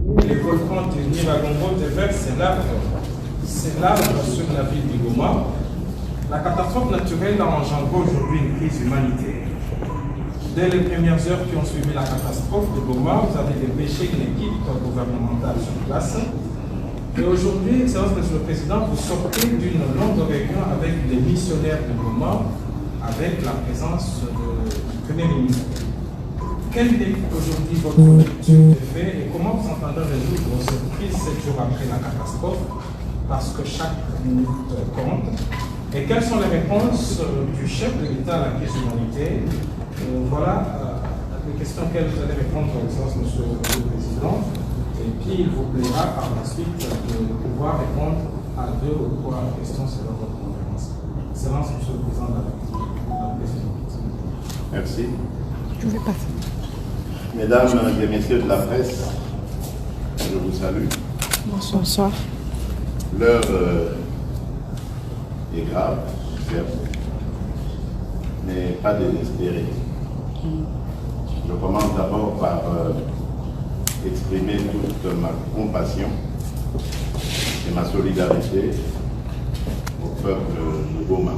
Le volcan de Nyiragongo déverse ses larves sur la ville de Goma. La catastrophe naturelle a engendré aujourd'hui une crise humanitaire. Dès les premières heures qui ont suivi la catastrophe de Goma, vous avez dépêché une équipe gouvernementale sur place. Et aujourd'hui, Excellence Monsieur le Président, vous sortez d'une longue réunion avec les missionnaires de Goma, avec la présence du Premier ministre. Quelle est aujourd'hui votre lecture des faits et comment vous entendez résoudre cette crise 7 jours après la catastrophe? Parce que chaque minute compte. Et quelles sont les réponses du chef de l'État à la crise humanitaire? Voilà les questions auxquelles vous allez répondre, Excellence Monsieur le Président. Et puis il vous plaira par la suite de pouvoir répondre à 2 ou 3 questions selon votre conférence. Excellence Monsieur le Président de la République. Merci. Je vais passer. Mesdames et messieurs de la presse, je vous salue. Bonsoir. L'heure est grave, certes, mais pas désespérée. Je commence d'abord par exprimer toute ma compassion et ma solidarité au peuple de Goma.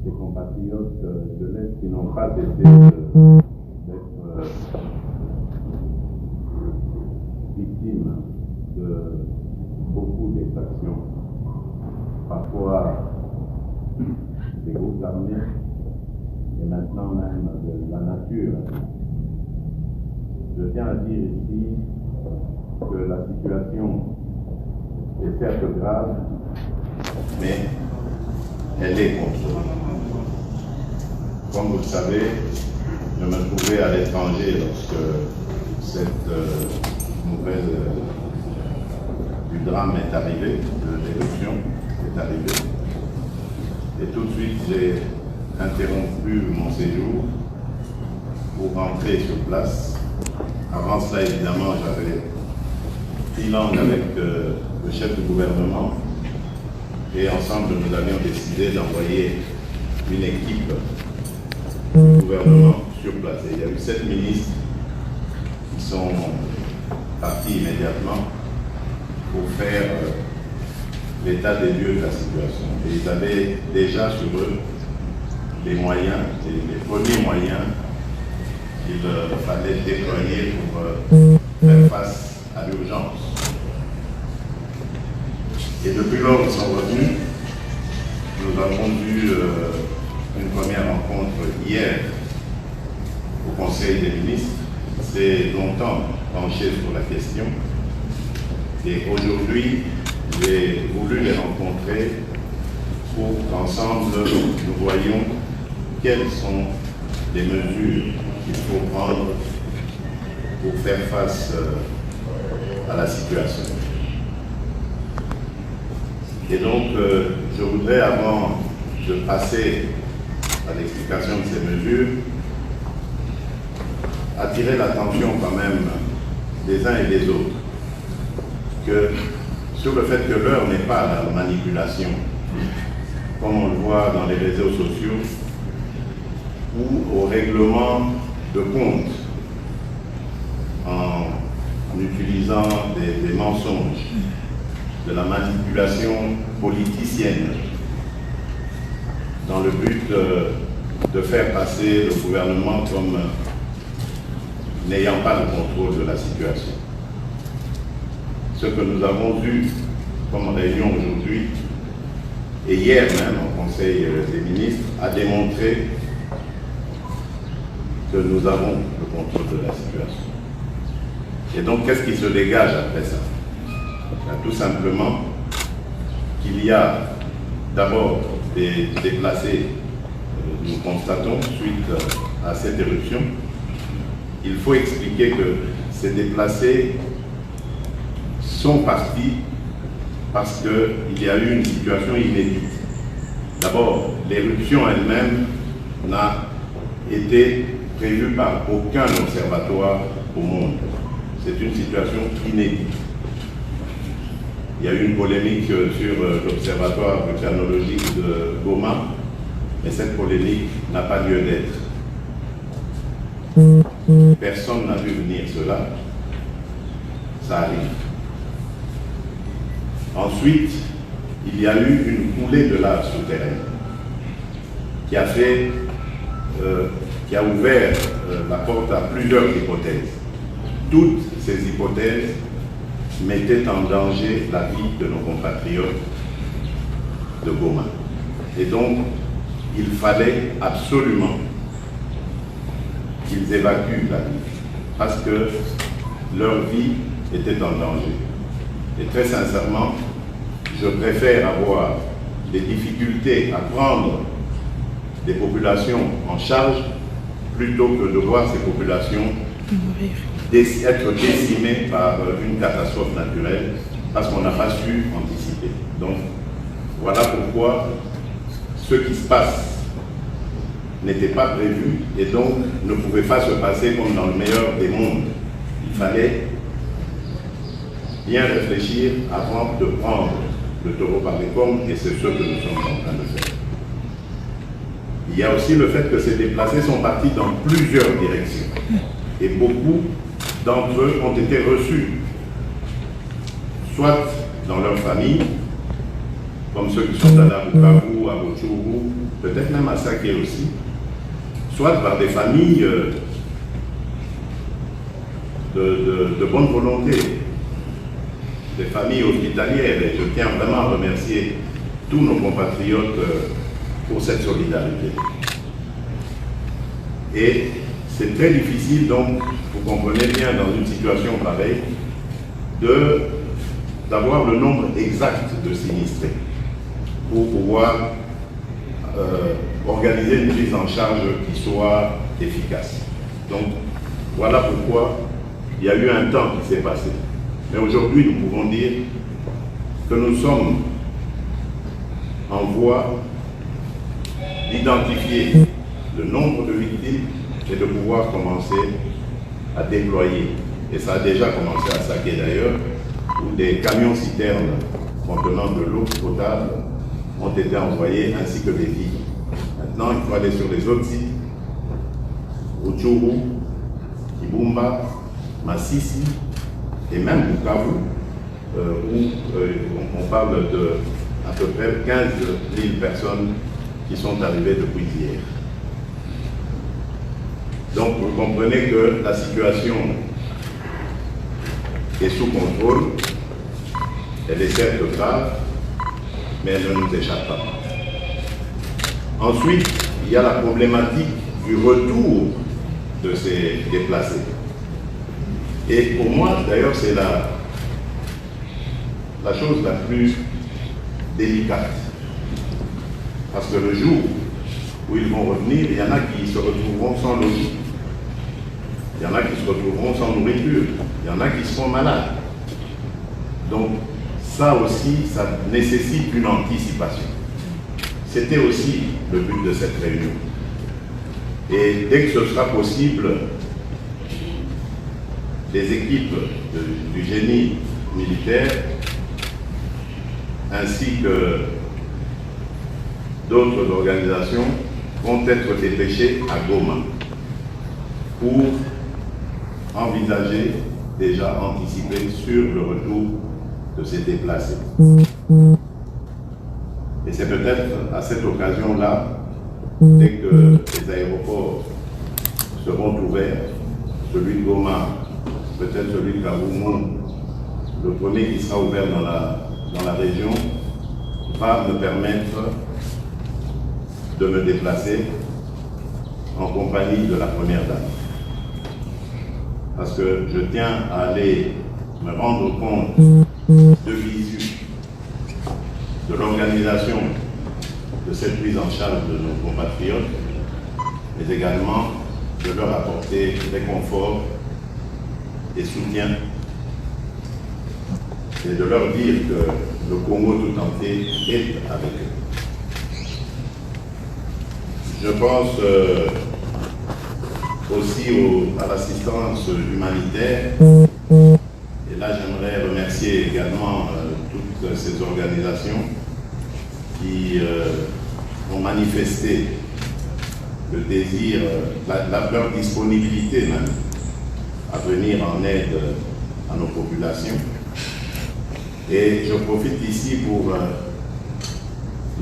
Des compatriotes de l'Est qui n'ont pas été d'être victimes de beaucoup d'exactions, parfois des groupes armés et maintenant même de la nature. Je tiens à dire ici que la situation est certes grave, mais elle est contrôlée. Comme vous le savez, je me trouvais à l'étranger lorsque cette nouvelle du drame est arrivée, de l'éruption est arrivée. Et tout de suite, j'ai interrompu mon séjour pour rentrer sur place. Avant cela, évidemment, j'avais pris langue avec le chef du gouvernement et ensemble, nous avions décidé d'envoyer une équipe du gouvernement sur place. Et il y a eu 7 ministres qui sont partis immédiatement pour faire l'état des lieux de la situation. Et ils avaient déjà sur eux les moyens, les premiers moyens qu'il fallait déployer pour faire face à l'urgence. Et depuis lors, ils sont revenus. Nous avons eu une première rencontre hier au Conseil des ministres. C'est longtemps penché sur la question. Et aujourd'hui, j'ai voulu les rencontrer pour qu'ensemble, nous voyions quelles sont les mesures qu'il faut prendre pour faire face à la situation. Et donc, je voudrais, avant de passer à l'explication de ces mesures, attirer l'attention quand même des uns et des autres sur le fait que l'heure n'est pas à la manipulation, comme on le voit dans les réseaux sociaux, ou au règlement de compte en utilisant des mensonges, de la manipulation politicienne, dans le but de faire passer le gouvernement comme n'ayant pas le contrôle de la situation. Ce que nous avons eu comme réunion aujourd'hui, et hier même au Conseil des ministres, a démontré que nous avons le contrôle de la situation. Et donc, qu'est-ce qui se dégage après ça? Tout simplement qu'il y a d'abord des déplacés, nous constatons, suite à cette éruption. Il faut expliquer que ces déplacés sont partis parce qu'il y a eu une situation inédite. D'abord, l'éruption elle-même n'a été prévue par aucun observatoire au monde. C'est une situation inédite. Il y a eu une polémique sur l'observatoire vulcanologique de Goma, mais cette polémique n'a pas lieu d'être. Personne n'a vu venir cela. Ça arrive. Ensuite, il y a eu une coulée de lave souterraine qui a ouvert la porte à plusieurs hypothèses. Toutes ces hypothèses mettaient en danger la vie de nos compatriotes de Goma. Et donc, il fallait absolument qu'ils évacuent la ville, parce que leur vie était en danger. Et très sincèrement, je préfère avoir des difficultés à prendre des populations en charge plutôt que de voir ces populations être décimées par une catastrophe naturelle parce qu'on n'a pas su anticiper. Donc, voilà pourquoi ce qui se passe n'était pas prévu et donc ne pouvait pas se passer comme dans le meilleur des mondes. Il fallait bien réfléchir avant de prendre le taureau par les cornes et c'est ce que nous sommes en train de faire. Il y a aussi le fait que ces déplacés sont partis dans plusieurs directions et beaucoup d'entre eux ont été reçus soit dans leur famille, comme ceux qui sont à Bukavu, à Rutshuru, peut-être même à Sake aussi, soit par des familles de bonne volonté, des familles hospitalières. Et je tiens vraiment à remercier tous nos compatriotes pour cette solidarité. Et c'est très difficile, donc, vous comprenez bien, dans une situation pareille, d'avoir le nombre exact de sinistrés pour pouvoir organiser une prise en charge qui soit efficace. Donc, voilà pourquoi il y a eu un temps qui s'est passé. Mais aujourd'hui, nous pouvons dire que nous sommes en voie d'identifier le nombre de victimes et de pouvoir commencer à déployer. Et ça a déjà commencé à Sake d'ailleurs, où des camions-citernes contenant de l'eau potable ont été envoyés ainsi que des filles. Maintenant, il faut aller sur les autres sites, Rutshuru, Kibumba, Masisi et même Bukavu, où on parle de à peu près 15 000 personnes qui sont arrivées depuis hier. Donc vous comprenez que la situation est sous contrôle, elle est certes grave, mais elle ne nous échappe pas. Ensuite, il y a la problématique du retour de ces déplacés. Et pour moi, d'ailleurs, c'est la chose la plus délicate. Parce que le jour où ils vont revenir, il y en a qui se retrouveront sans logis. Il y en a qui se retrouveront sans nourriture. Il y en a qui seront malades. Donc, ça aussi, ça nécessite une anticipation. C'était aussi le but de cette réunion. Et dès que ce sera possible, des équipes du génie militaire ainsi que d'autres organisations vont être dépêchées à Goma pour envisager, déjà anticiper sur le retour de ces déplacés. Et c'est peut-être à cette occasion-là, dès que les aéroports seront ouverts, celui de Goma, peut-être celui de Kavumu, le premier qui sera ouvert dans la région, va me permettre de me déplacer en compagnie de la première dame. Parce que je tiens à aller me rendre compte de visu de l'organisation de cette prise en charge de nos compatriotes, mais également de leur apporter réconfort et soutien, et de leur dire que le Congo tout entier est avec eux. Je pense aussi à l'assistance humanitaire, et là j'aimerais remercier également toutes ces organisations qui ont manifesté le désir, leur disponibilité même à venir en aide à nos populations. Et je profite ici pour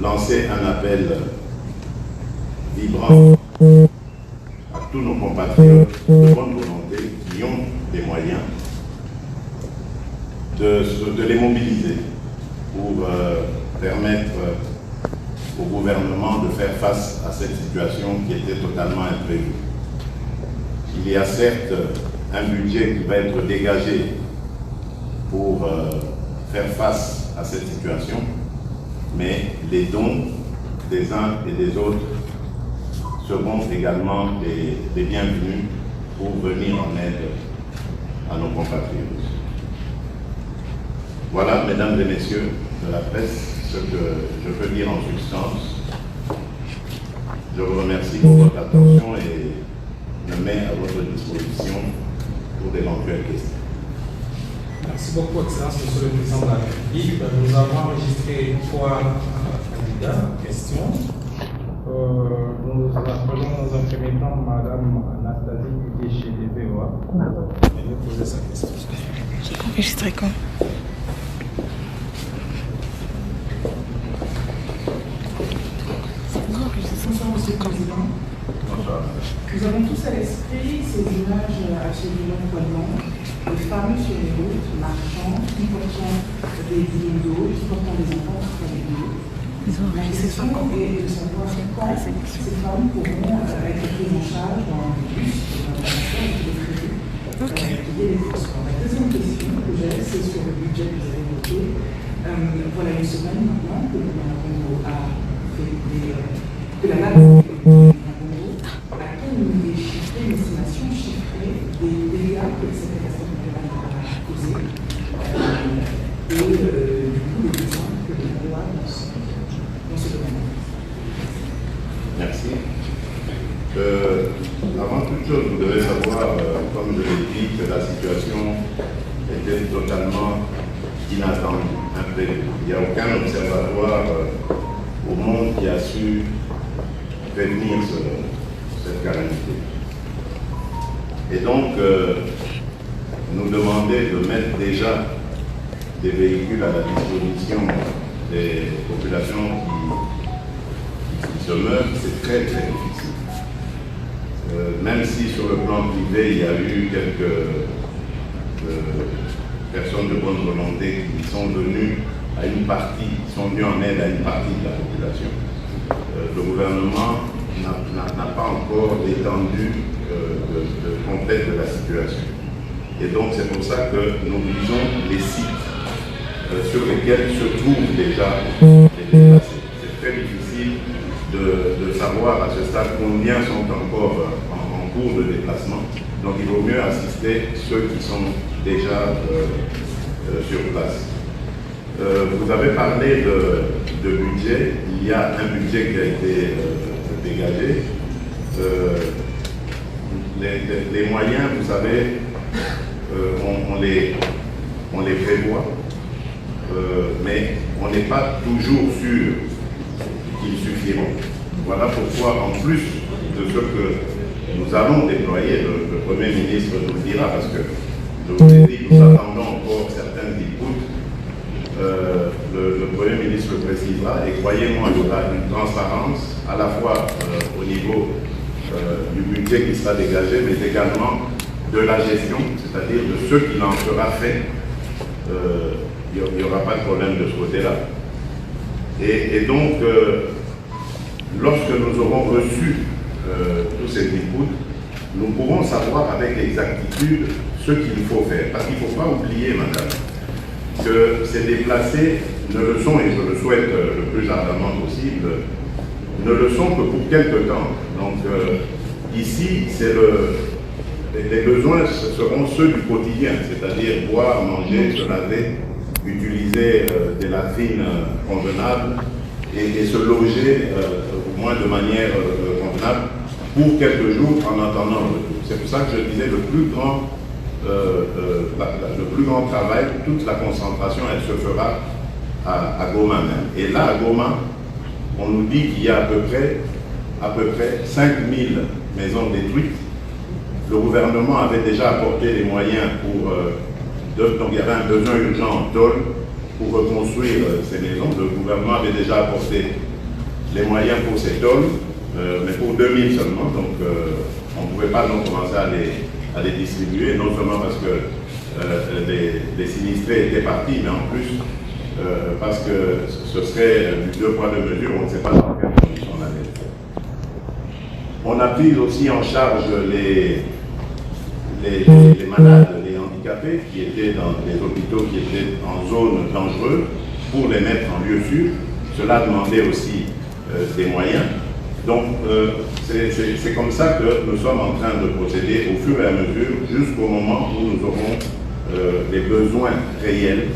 lancer un appel vibrant à tous nos compatriotes de bonne volonté qui ont des moyens de les mobiliser pour permettre au gouvernement de faire face à cette situation qui était totalement imprévue. Il y a certes un budget qui va être dégagé pour faire face à cette situation, mais les dons des uns et des autres seront également les bienvenus pour venir en aide à nos compatriotes. Voilà, mesdames et messieurs de la presse, ce que je peux dire en substance. Je vous remercie pour votre attention et me mets à votre disposition pour d'éventuelles questions. Merci beaucoup, Excellence, Monsieur le Président de la République. Nous avons enregistré 3 candidats. Questions. Nous appelons dans un premier temps Madame Anastasie Huguet chez DPOA. Elle va poser sa question. J'ai enregistré quand? Bonsoir, Monsieur le Président. Nous avons tous à l'esprit ces images absolument poignantes de femmes sur les routes, marchant, qui portant des bidons d'eau, qui portant des enfants avec eux. La question est de savoir quand ces femmes pourront être prises en charge dans le bus, dans la voiture, qui est prévu, payer les transports. La deuxième question que j'ai, c'est sur le budget que vous avez évoqué. Voilà une semaine maintenant que le gouvernement a fait que la NAD a quel chiffré, une estimation chiffrée des dégâts que cette catastrophe naturelle a causé et du coup les besoins que l'on doit dans ce domaine. Merci. Avant toute chose, vous devez savoir, comme je l'ai dit, que la situation était totalement inattendue, imprévue. Il n'y a aucun observatoire au monde qui a su prévenir cette calamité. Et donc, nous demander de mettre déjà des véhicules à la disposition des populations qui se meurent, c'est très très difficile. Même si sur le plan privé, il y a eu quelques personnes de bonne volonté qui sont venues à une partie, qui sont venues en aide à une partie de la population. Le gouvernement n'a pas encore l'étendue complète de la situation. Et donc c'est pour ça que nous visons les sites sur lesquels se trouvent déjà les déplacés. C'est très difficile de savoir à ce stade combien sont encore en cours de déplacement. Donc il vaut mieux assister ceux qui sont déjà sur place. Vous avez parlé de budget. Il y a un budget qui a été dégagé. Les moyens, vous savez, on les prévoit, mais on n'est pas toujours sûr qu'ils suffiront. Voilà pourquoi, en plus de ce que nous allons déployer, le Premier ministre nous le dira, parce que je vous ai dit, nous attendons encore certaines inputs. Le Premier ministre le précisera, et croyez-moi, il y aura une transparence à la fois au niveau du budget qui sera dégagé, mais également de la gestion, c'est-à-dire de ce qu'il en sera fait. Il n'y aura pas de problème de ce côté-là. Et donc, lorsque nous aurons reçu tous ces inputs, nous pourrons savoir avec exactitude ce qu'il faut faire. Parce qu'il ne faut pas oublier, madame, que ces déplacés ne le sont, et je le souhaite le plus ardemment possible, ne le sont que pour quelque temps. Donc ici, les besoins seront ceux du quotidien, c'est-à-dire boire, manger, se laver, utiliser des latrines convenables et se loger au moins de manière convenable pour quelques jours en attendant le retour. C'est pour ça que je disais le plus grand travail, toute la concentration, elle se fera à Goma même. Et là, à Goma, on nous dit qu'il y a à peu près à peu près 5000 maisons détruites. Le gouvernement avait déjà apporté les moyens pour... donc il y avait un besoin urgent en tôle pour reconstruire ces maisons. Le gouvernement avait déjà apporté les moyens pour ces tôles, mais pour 2000 seulement. Donc on ne pouvait pas donc commencer à les distribuer, non seulement parce que les sinistrés étaient partis, mais en plus parce que ce serait du 2 poids 2 mesures, on ne sait pas dans quelles conditions on allait le faire. On a pris aussi en charge les malades, les handicapés qui étaient dans les hôpitaux qui étaient en zone dangereuse pour les mettre en lieu sûr. Cela demandait aussi des moyens. Donc c'est comme ça que nous sommes en train de procéder au fur et à mesure jusqu'au moment où nous aurons les besoins réels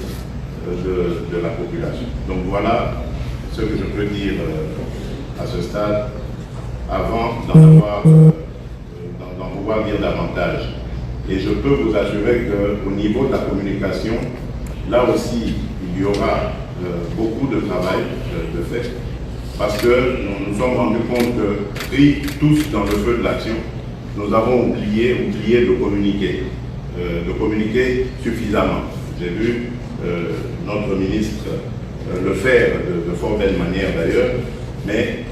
de la population. Donc voilà ce que je peux dire à ce stade avant d'en pouvoir dire davantage. Et je peux vous assurer qu'au niveau de la communication, là aussi, il y aura beaucoup de travail de fait, parce que nous nous sommes rendus compte que, pris tous dans le feu de l'action, nous avons oublié de communiquer suffisamment. J'ai vu notre ministre le faire de fort belle manière d'ailleurs, mais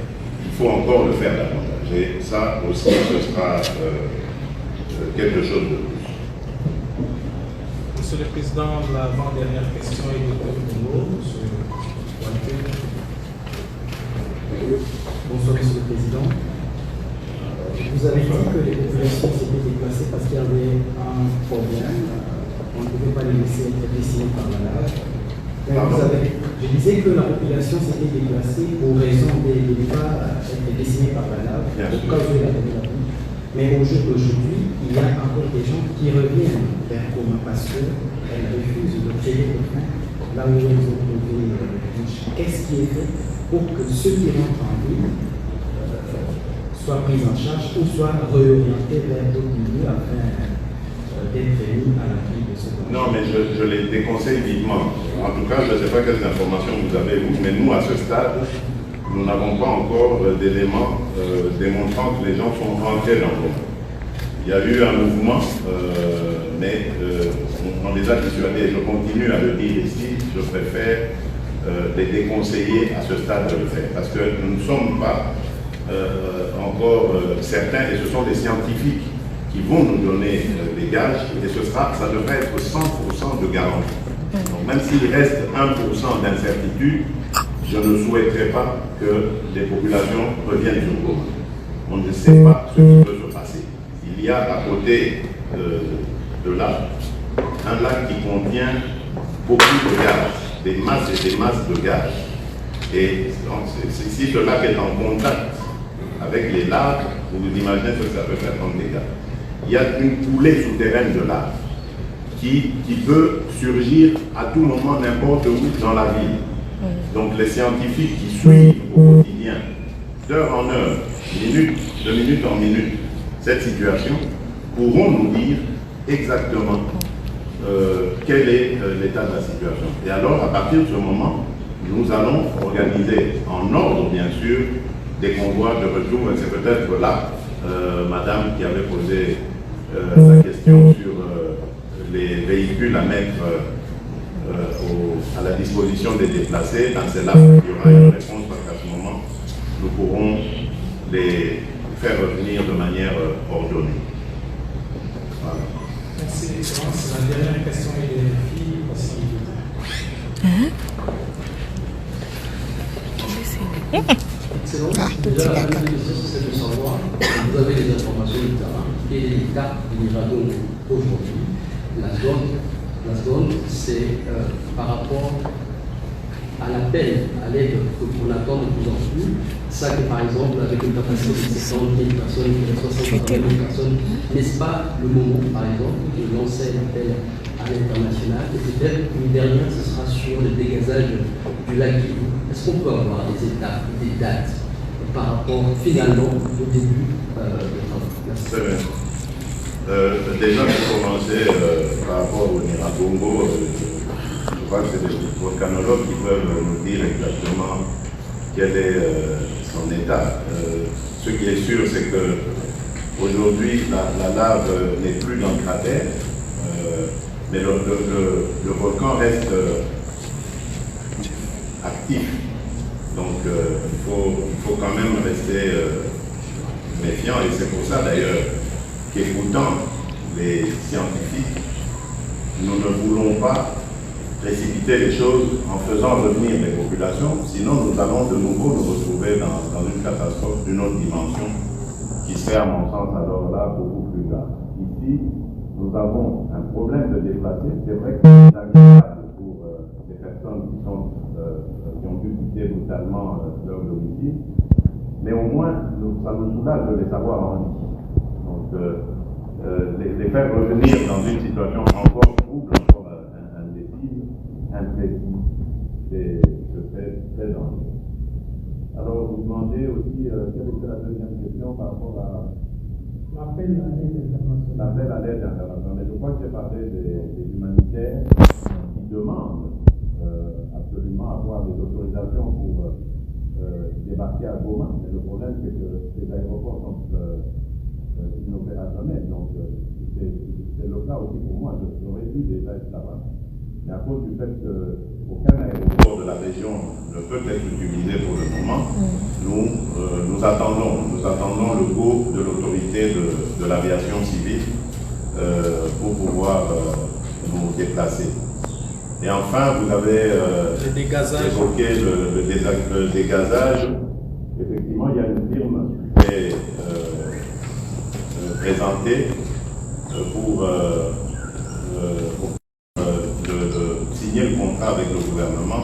il faut encore le faire davantage. Et ça aussi, ce sera quelque chose de plus. Monsieur le Président, l'avant-dernière question est de Congo. Monsieur Walter. Bonsoir, Monsieur le Président. Vous avez dit que les populations s'étaient déplacées parce qu'il y avait un problème. On ne pouvait pas les laisser être dessinés par la lave. Je disais que la population s'était déplacée pour raison de ne pas être dessinée par la lave, au cas où la population. Mais au jour d'aujourd'hui, il y a encore des gens qui reviennent vers Goma parce qu'elles refusent de tirer le frein là où elles ont trouvé le bouche. Qu'est-ce qui est fait pour que ceux qui rentrent en ville soient pris en charge ou soient réorientés vers d'autres milieux afin d'être mis à l'abri de ce problème? Non, mais je les déconseille vivement. En tout cas, je ne sais pas quelles informations vous avez, vous, mais nous, à ce stade, nous n'avons pas encore d'éléments démontrant que les gens sont rentrés dans le monde. Il y a eu un mouvement, mais on les a dissuadés. Je continue à le dire ici, je préfère les déconseiller à ce stade de le faire, parce que nous ne sommes pas encore certains, et ce sont les scientifiques qui vont nous donner des gages, et ça devrait être 100% de garantie. Donc même s'il reste 1% d'incertitude, je ne souhaiterais pas que les populations reviennent sur Goma. On ne sait pas ce qui peut se passer. Il y a à côté de là un lac qui contient beaucoup de gaz, des masses et des masses de gaz. Et si ce lac est en contact avec les laves, vous vous imaginez ce que ça peut faire comme dégâts. Il y a une coulée souterraine de lave qui peut surgir à tout moment, n'importe où dans la ville. Donc les scientifiques qui suivent au quotidien, d'heure en heure, de minute en minute, cette situation, pourront nous dire exactement quel est l'état de la situation. Et alors, à partir de ce moment, nous allons organiser en ordre, bien sûr, des convois de retour. Et c'est peut-être là, madame qui avait posé la question sur les véhicules à mettre à la disposition des déplacés. Dans celle-là, il y aura une réponse parce qu'à ce moment, nous pourrons les faire revenir de manière ordonnée. Voilà. Merci. La dernière question est des filles aussi. Excellent. Déjà, la première question, c'est de savoir, vous avez des informations du terrain, quel est l'état du Mirabeau aujourd'hui. La zone, c'est par rapport à l'appel, à l'aide qu'on attend de plus en plus. Ça que par exemple, avec une capacité de 60 000 personnes, 60 000 personnes, n'est-ce pas le moment, par exemple, de lancer l'appel à l'international? Et peut-être une dernière, ce sera sur le dégazage du lac Kivu. Est-ce qu'on peut avoir des étapes, des dates par rapport finalement au début de travaux? Merci. Déjà, pour commencer, par rapport au Nyiragongo, je crois que c'est des volcanologues qui peuvent nous dire exactement quel est son état. Ce qui est sûr, c'est que aujourd'hui, la lave n'est plus dans le cratère, mais le volcan reste actif. Donc il faut quand même rester méfiant, et c'est pour ça d'ailleurs qu'écoutant les scientifiques, nous ne voulons pas précipiter les choses en faisant revenir les populations, sinon nous allons de nouveau nous retrouver dans une catastrophe d'une autre dimension qui serait à mon sens alors là beaucoup plus grave. Ici, nous avons un problème de déplacés. C'est vrai que c'est agréable pour les personnes qui ont dû quitter brutalement leur domicile, mais au moins ça nous soulage de les avoir en vie. Donc les faire revenir dans une situation encore trouble, encore indécise, imprécis, c'est très dangereux. Alors vous demandez aussi quelle était la deuxième question par rapport à l'appel à l'aide internationale. Je crois que j'ai parlé des humanitaires qui demandent absolument avoir des autorisations pour débarquer à Goma. Mais le problème, c'est que ces aéroports sont inopérationnels. Donc, c'est le cas aussi pour moi. J'aurais dû déjà être là-bas. Mais à cause du fait qu'aucun aéroport de la région ne peut être utilisé pour le moment, nous attendons le go de l'autorité de l'aviation civile pour pouvoir nous déplacer. Et enfin, vous avez évoqué le dégazage. Effectivement, il y a une firme qui est présentée pour signer le contrat avec le gouvernement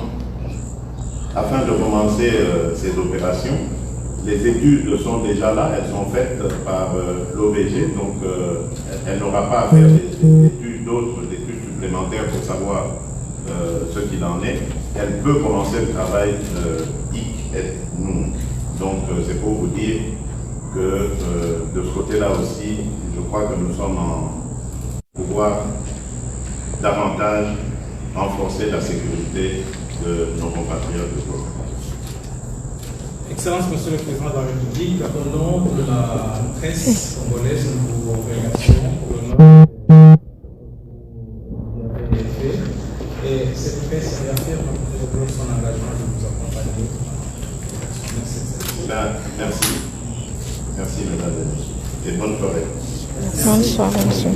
afin de commencer ces opérations. Les études sont déjà là, elles sont faites par l'OVG, donc elle n'aura pas à faire d'autres études supplémentaires pour savoir ce qu'il en est. Elle peut commencer le travail hic et nunc. Donc c'est pour vous dire que de ce côté-là aussi, je crois que nous sommes en pouvoir davantage renforcer la sécurité de nos compatriotes de Goma. Excellence, Monsieur le Président de la République, au nom de la presse congolaise, nous vous remercions pour l'honneur que vous avez fait. Et cette presse réaffirme son engagement de vous accompagner. Merci. Merci, mesdames et messieurs. Et bonne soirée. Bonne soirée, monsieur.